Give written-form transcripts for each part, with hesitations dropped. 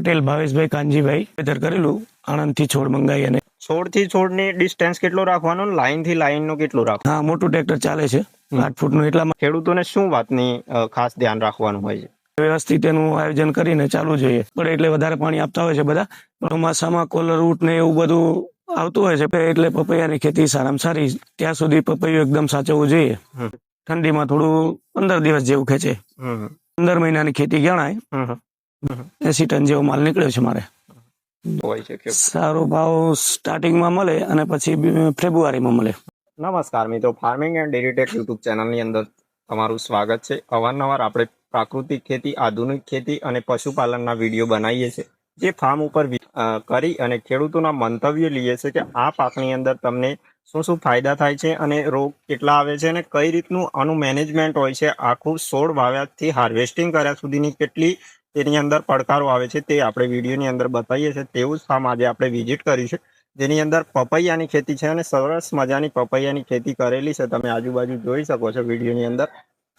પટેલ ભાવેશભાઈ Kanjibhai weather કરેલું આણંદથી છોડ મંગાવી અને છોડ થી છોડ ની ડિસ્ટન્સ કેટલો રાખવાનો, લાઈન થી લાઈન નું કેટલું રાખવાનું? હા મોટું ટ્રેક્ટર ચાલે છે 8 ફૂટનું, એટલામાં ખેડૂતોને શું વાતની ખાસ ધ્યાન રાખવાનું હોય છે? વ્યવસ્થિત એનું આયોજન કરીને ચાલુ જોઈએ. પડે એટલે વધારે પાણી આપતા હોય છે બધા, પણ ચોમાસામાં કોલર રૂટ ને એવું બધું આવતું હોય છે એટલે પપૈયાની ખેતી સારામાં સારી. ત્યાં સુધી પપૈયું એકદમ સાચવવું જોઈએ. ઠંડીમાં થોડું 15 દિવસ જેવું ખેંચે. 15 મહિનાની ખેતી ગણાય. 80 ટન જેવો માલ નીકળ્યો છે મારે. હોય છે કે સારો ભાવ સ્ટાર્ટિંગમાં મળે અને પછી ફેબ્રુઆરીમાં મળે. નમસ્કાર મિત્રો, farming and dairy tech YouTube ચેનલની અંદર તમારું સ્વાગત છે. અવારનવાર આપણે પ્રાકૃતિક ખેતી, આધુનિક ખેતી અને પશુપાલનના વિડીયો બનાવીએ છીએ, જે ફાર્મ ઉપર કરી અને ખેડૂતોના મંતવ્ય લઈએ છીએ કે આ પાકની અંદર તમને શું શું ફાયદા થાય છે અને રોગ કેટલા આવે છે અને કઈ રીતનું આનું મેનેજમેન્ટ હોય છે. આખું છોડ વાવ્યાથી હાર્વેસ્ટિંગ કર્યા સુધીની કેટલી તેની અંદર પડકારો આવે છે તે આપણે વિડીયોની અંદર બતાવીએ છીએ. તેવું જ ફાર્મ આજે આપણે વિઝિટ કરીશું, જેની અંદર પપૈયાની ખેતી છે અને સરસ મજાની પપૈયાની ખેતી કરેલી છે. તમે આજુબાજુ જોઈ શકો છો વિડીયોની અંદર.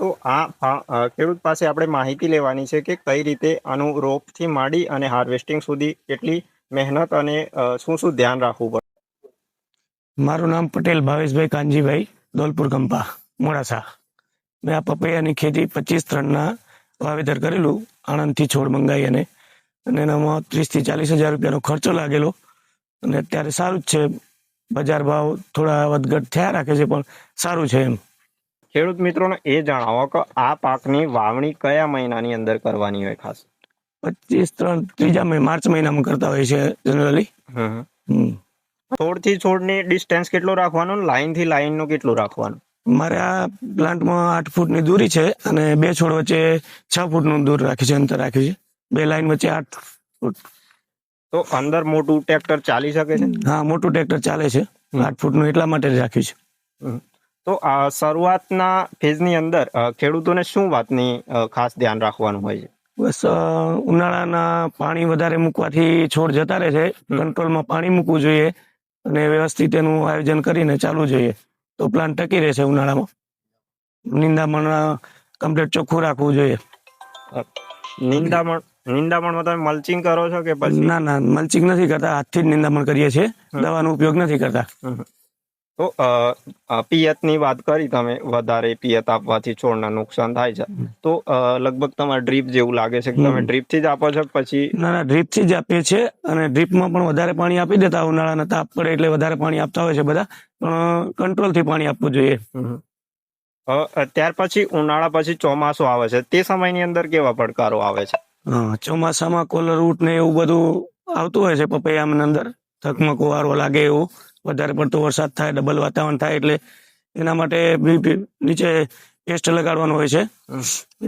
તો આ ખેડૂત પાસે આપણે માહિતી લેવાની છે કે કઈ રીતે આનું રોપથી માંડી અને હાર્વેસ્ટિંગ સુધી કેટલી મહેનત અને શું શું ધ્યાન રાખવું પડે. મારું નામ પટેલ ભાવેશભાઈ કાનજીભાઈ, દોલપુર કંપા, મોડાસા. મેં આ પપૈયાની ખેતી 25/3 વાવેતર કરેલું આણંદથી છોડ મંગાવી અને એનામાં 30 થી 40 હજાર રૂપિયાનો ખર્ચો લાગેલો. અને અત્યારે સારું જ છે. બજાર ભાવ થોડા વધઘટ થયા રાખે છે, પણ સારું છે એમ. ખેડૂત મિત્રોને એ જણાવો કે આ પાકની વાવણી કયા મહિનાની અંદર કરવાની હોય ખાસ? 25/3 માર્ચ મહિનામાં કરતા હોય છે જનરલી. છોડ થી છોડ ની ડિસ્ટન્સ કેટલો રાખવાનો, લાઈન થી લાઈન નું કેટલું રાખવાનું? મારે આ પ્લાન્ટમાં 8 ફૂટની દૂરી છે અને 2 છોડ વચ્ચે 6 ફૂટનું દૂર રાખી છે, અંતર રાખ્યું છે. 2 લાઈન વચ્ચે 8 ફૂટ. તો અંદર મોટું ટ્રેક્ટર ચાલી શકે છે? હા, મોટું ટ્રેક્ટર ચાલે છે. 8 ફૂટનું એટલા માટે જ રાખ્યું છે. તો આ શરૂઆતના ફેઝની અંદર ખેડૂતોને શું વાતની ખાસ ધ્યાન રાખવાનું હોય છે? બસ ઉનાળાના પાણી વધારે મૂકવાથી છોડ જતા રહે છે. કંટ્રોલમાં પાણી મૂકવું જોઈએ અને વ્યવસ્થિત એનું આયોજન કરીને ચાલવું જોઈએ, તો પ્લાન્ટ ટકી રહે છે ઉનાળામાં. નિંદામણ કમ્પ્લીટ ચોખ્ખું રાખવું જોઈએ. નિંદામણમાં તમે મલ્ચિંગ કરો છો કે પછી? ના ના, મલ્ચિંગ નથી કરતા, હાથથી જ નિંદામણ કરીએ છીએ. દવાનો ઉપયોગ નથી કરતા. તો પિયતની વાત કરી તમે, વધારે પિયત આપવાથી છોડના નુકસાન થાય છે, તો લગભગ તમારે ડ્રીપ જેવું લાગે છે કે તમે ડ્રીપ થી જ આપો છો પછી? ના ના, ડ્રીપ થી જ આપીએ છીએ અને ડ્રીપમાં પણ વધારે પાણી આપી દેતા. ઉનાળાના તાપ પડે એટલે વધારે પાણી આપતા હોય છે બધા, પણ કંટ્રોલ થી પાણી આપવું જોઈએ. ત્યાર પછી ઉનાળા પછી ચોમાસું આવે છે, તે સમયની અંદર કેવા પડકારો આવે છે? ચોમાસામાં કોલર રૂટ ને એવું બધું આવતું હોય છે પપૈયાની અંદર. થકમકો વારો લાગે એવું, વધારે પડતો વરસાદ થાય, ડબલ વાતાવરણ થાય એટલે એના માટે નીચે પેસ્ટ લગાડવાનું હોય છે.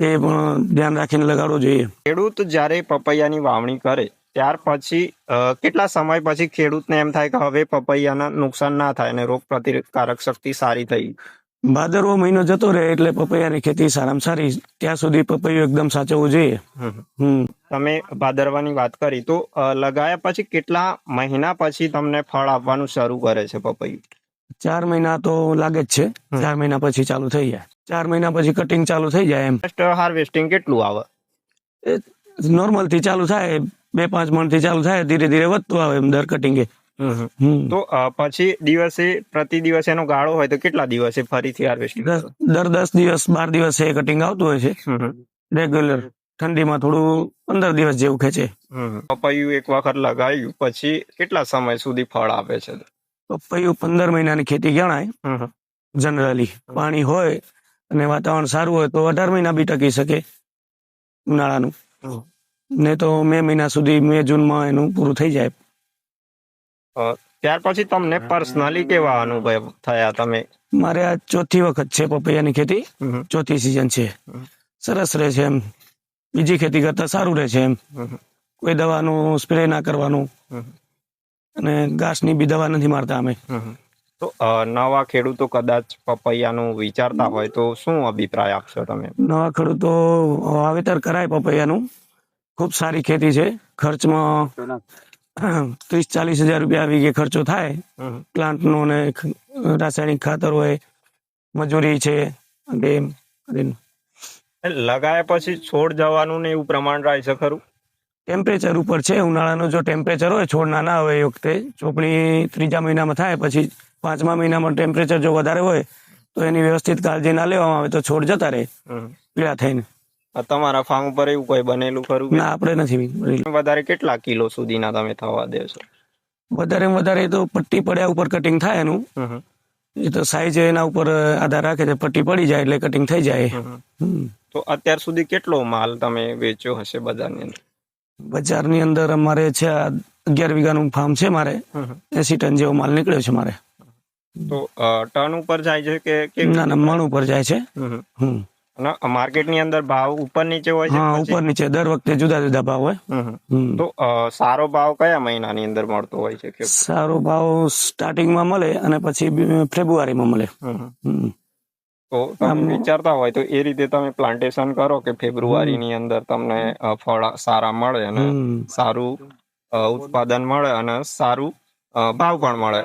એ પણ ધ્યાન રાખીને લગાડવું જોઈએ. ખેડૂત જ્યારે પપૈયાની વાવણી કરે ત્યાર પછી કેટલા સમય પછી ખેડૂતને એમ થાય કે હવે પપૈયાના નુકસાન ના થાય અને રોગ પ્રતિકારક શક્તિ સારી થઈ? ભાદરવો મહિનો જતો રહે એટલે પપૈયાની ખેતી સારામાં સારી. ત્યાં સુધી પપૈયું એકદમ સાચવવું જોઈએ. તમે ભાદરવાની વાત કરી, તો લગાયા પછી કેટલા મહિના પછી તમને ફળ આપવાનું શરૂ કરે છે પપૈયું? 4 મહિના તો લાગે જ છે. 4 મહિના પછી ચાલુ થઈ જાય. 4 મહિના પછી કટિંગ ચાલુ થઈ જાય એમ. હાર્વેસ્ટિંગ કેટલું આવે? નોર્મલ થી ચાલુ થાય, 2-5 મણ થી ચાલુ થાય, ધીરે ધીરે વધતું આવે એમ દર કટિંગે. તો પછી દિવસે પ્રતિ દિવસ એનો ગાળો હોય તો કેટલા દિવસે ફરીથી હાર્વેસ્ટિંગ? દર 10 દિવસ 12 દિવસે કટિંગ આવતું હોય છે રેગ્યુલર. ઠંડીમાં થોડું 15 દિવસ જેવું ખેંચે. પપૈયું એક વખત લગાવ્યું પછી કેટલા સમય સુધી ફળ આપે છે? પપૈયું 15 મહિનાની ખેતી ગણાય જનરલી. પાણી હોય અને વાતાવરણ સારું હોય તો 18 મહિના બી ટકી શકે ઉનાળાનું. ને તો મે મહિના સુધી, મે જૂનમાં એનું પૂરું થઈ જાય. ત્યાર પછી તમને પર્સનલી કેવા અનુભવ થયા? તમે? મારે આ 4થી વખત છે પપૈયાની ખેતી, 4થી સીઝન છે. સરસ રહે છે એમ, બીજી ખેતી કરતા સારું રહે છે એમ. કોઈ દવાનું સ્પ્રે ના કરવાનું અને ઘાસની બી દવા નથી મારતા અમે. તો નવા ખેડૂતો કદાચ પપૈયાનું વિચારતા હોય તો શું અભિપ્રાય આપશો તમે? નવા ખેડૂતો વાવેતર કરાય પપૈયાનું. ખૂબ સારી ખેતી છે. ખર્ચમાં 30-40 હજાર રૂપિયા વીઘે ખર્ચો થાય. પ્લાન્ટનો ને રાસાયણિક ખાતર હોય, મજૂરી છે. લગાયા પછી છોડ જવાનું ને એવું પ્રમાણ રહે છે ખરું? ટેમ્પરેચર ઉપર છે. ઉનાળાનું જો ટેમ્પરેચર હોય, છોડ નાના હોય એ વખતે, ચોપણી 3જા મહિનામાં થાય, પછી 5મા મહિનામાં ટેમ્પરેચર જો વધારે હોય તો એની વ્યવસ્થિત કાળજી ના લેવામાં આવે તો છોડ જતા રહે પીળા થઈને. તમારા ફાર્મ ઉપર એવું કોઈ બનેલું ખરું? ના, આપણે નથી. વધારે કેટલા કિલો સુધીના તમે થવા દેશો? વધારે તો પટ્ટી પડ્યા ઉપર કટિંગ થાય એનું. એ તો સાઈઝ એના ઉપર આધાર રાખે છે. પટ્ટી પડી જાય એટલે કટિંગ થઈ જાય. તો અત્યાર સુધી કેટલો માલ તમે વેચ્યો હશે બજારની અંદર? બજારની અંદર અમારે છે 11 વીઘાનું ફાર્મ છે મારે. 80 ટન જેવો માલ નીકળ્યો છે મારે. તો ટન ઉપર જાય છે કે ના, મણ ઉપર જાય છે. અને માર્કેટની અંદર ભાવ ઉપર નીચે હોય છે? હા, ઉપર નીચે દર વખતે જુદા જુદા ભાવ હોય. તો સારો ભાવ કયા મહિનાની અંદર મળતો હોય છે? સારો ભાવ સ્ટાર્ટિંગમાં મળે અને પછી ફેબ્રુઆરીમાં મળે. તો તમે વિચારતા હોય તો એ રીતે તમે પ્લાન્ટેશન કરો કે ફેબ્રુઆરીની અંદર તમને ફળ સારા મળે અને સારું ઉત્પાદન મળે અને સારું ભાવ પણ મળે.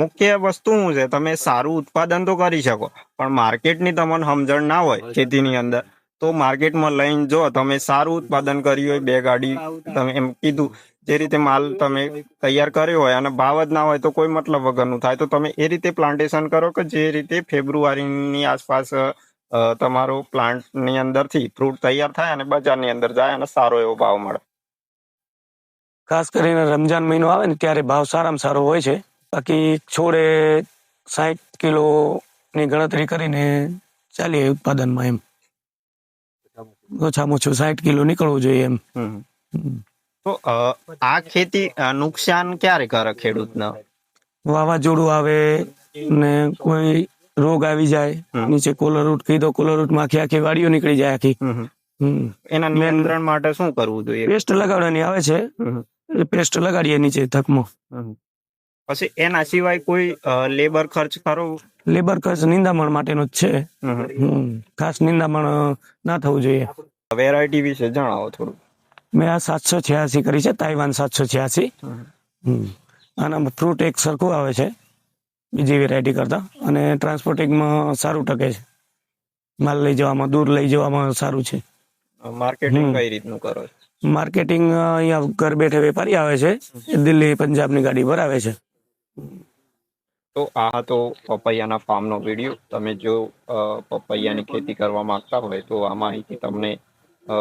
મુખ્ય વસ્તુ શું છે, તમે સારું ઉત્પાદન તો કરી શકો પણ માર્કેટની તમને સમજણ ના હોય ખેતીની અંદર, તો માર્કેટમાં લઈને જો તમે સારું ઉત્પાદન કર્યું હોય, 2 ગાડી તમે એમ કીધું જે રીતે માલ તમે તૈયાર કર્યો હોય અને ભાવ જ ના હોય તો કોઈ મતલબ વગરનું થાય. તો તમે એ રીતે પ્લાન્ટેશન કરો કે જે રીતે ફેબ્રુઆરીની આસપાસ તમારો પ્લાન્ટની અંદરથી ફ્રૂટ તૈયાર થાય અને બજારની અંદર જાય અને સારો એવો ભાવ મળે. ખાસ કરીને રમજાન મહિનો આવે ને ત્યારે ભાવ સારામાં સારો હોય છે. બાકી છોડે 60 કિલોની ગણતરી કરીને ચાલીએ ઉત્પાદનમાં. એમ ઓછામાં ઓછું 60 કિલો નીકળવું જોઈએ એમ. તો આ ખેતી નુકસાન ક્યારે કરે ખેડૂતને? વાવાઝોડું આવે ને કોઈ રોગ આવી જાય, નીચે કોલરરૂટ કહી દો, કોલરરૂટમાં આખી વાડીઓ નીકળી જાય આખી. એના નિયંત્રણ માટે શું કરવું જોઈએ? પેસ્ટ લગાડવાની આવે છે, પેસ્ટ લગાડીએ નીચે ધકમો. પછી એના સિવાય કોઈ લેબર ખર્ચ ખરો? લેબર ખર્ચ નિંદામણ માટેનો જ છે. ખાસ નિંદામણ ના થવું જોઈએ. વેરાયટી વિશે જણાવો થોડું. મેં આ 786 કરી છે, તાઇવાન 786. આના ફ્રૂટ એક સરખું આવે છે બીજી વેરાયટી કરતા, અને ટ્રાન્સપોર્ટિંગમાં સારું ટકે છે. માલ લઈ જવામાં, દૂર લઈ જવામાં સારું છે. માર્કેટિંગ કઈ રીતનું કરો? માર્કેટિંગ અહીંયા ઘર બેઠે વેપારી આવે છે, દિલ્હી પંજાબની ગાડી પર આવે છે. તો આ તો પપૈયાના ફાર્મનો વિડીયો. તમે જો પપૈયાની ખેતી કરવા માંગતા હોય તો આ માહિતી તમને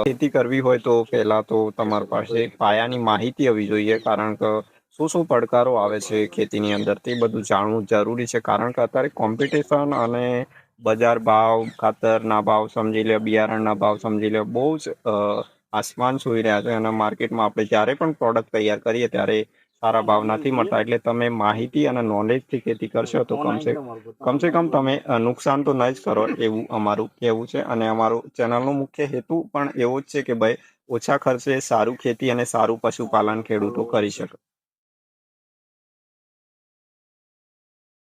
ખેતી કરવી હોય તો પહેલા તો તમારી પાસે પાયાની માહિતી હોવી જોઈએ, કારણ કે શું પડકારો આવે છે ખેતીની અંદર તે બધું જાણવું જરૂરી છે. કારણ કે અત્યારે કોમ્પિટિશન અને બજાર ભાવ, ખાતરના ભાવ સમજી લે, બિયારણના ભાવ સમજી લે, બહુ જ આસમાન છોઈ રહ્યા છે. અને માર્કેટમાં આપણે જ્યારે પણ પ્રોડક્ટ તૈયાર કરીએ ત્યારે સારા ભાવ નથી મળતા. એટલે તમે માહિતી અને નોલેજથી ખેતી કરશો તો કમસે કમ તમે નુકસાન તો ન જ કરો, એવું અમારું કહેવું છે. અને અમારું ચેનલનો મુખ્ય હેતુ પણ એવો જ છે કે ભાઈ ઓછા ખર્ચે સારું ખેતી અને સારું પશુપાલન ખેડૂતો કરી શકે.